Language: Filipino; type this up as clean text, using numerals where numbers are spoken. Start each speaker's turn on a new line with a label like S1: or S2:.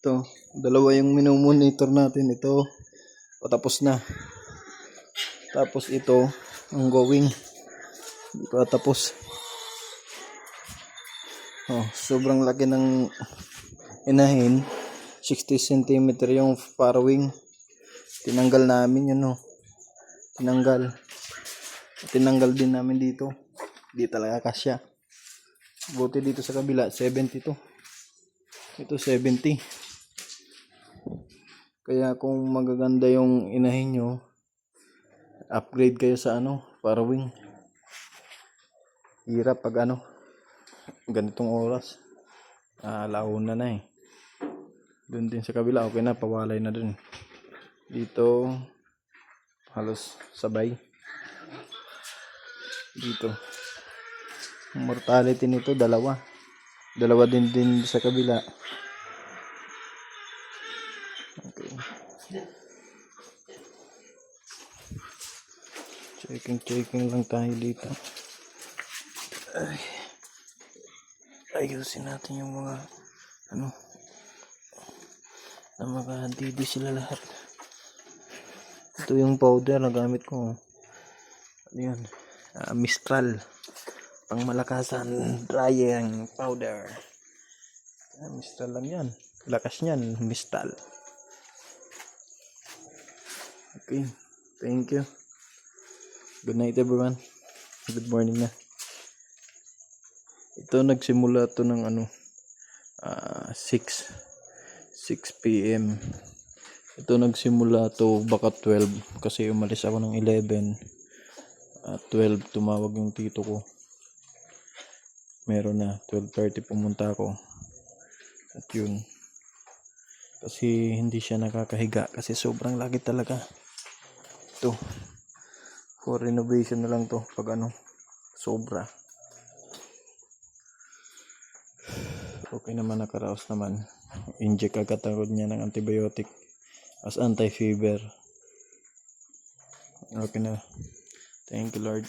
S1: Ito, dalawa yung minomonitor natin. Ito, patapos na. Tapos ito, ongoing. Hindi pa tapos. Oh, sobrang laki ng inahin. 60 cm yung farrowing. Tinanggal namin yun, oh. Tinanggal din namin dito. Di talaga kasya. Buti dito sa kabila, 70 to. Ito 70. Kaya kung magaganda yung inahin nyo, upgrade kayo sa farrowing. Hirap pag ganitong oras. Alauna na eh. Doon din sa kabila, okay na, pawalay na dun. Dito, halos sabay. Dito. Mortality nito, dalawa. Dalawa din sa kabila. Okay. Checking lang tayo dito. Ayusin natin yung mga na magahantidi sila lahat. Ito yung powder na gamit ko. Yan. Mistral. Pang malakasan drying powder. Mistral lang yan. Lakas niyan, Mistral. Okay. Thank you. Good night everyone. Good morning na. Ito nagsimula to ng 6 PM. Ito nagsimula to baka 12 kasi umalis ako ng 11. 12 tumawag yung tito ko. Meron na 12:30 pumunta ako. At yun. Kasi hindi siya nakakahiga kasi sobrang laki talaga. Ito. For renovation na lang to pag sobra. Okay naman, nakaraos naman. Inject agad agad niya ng antibiotic as anti-fever. Okay na. Thank you Lord.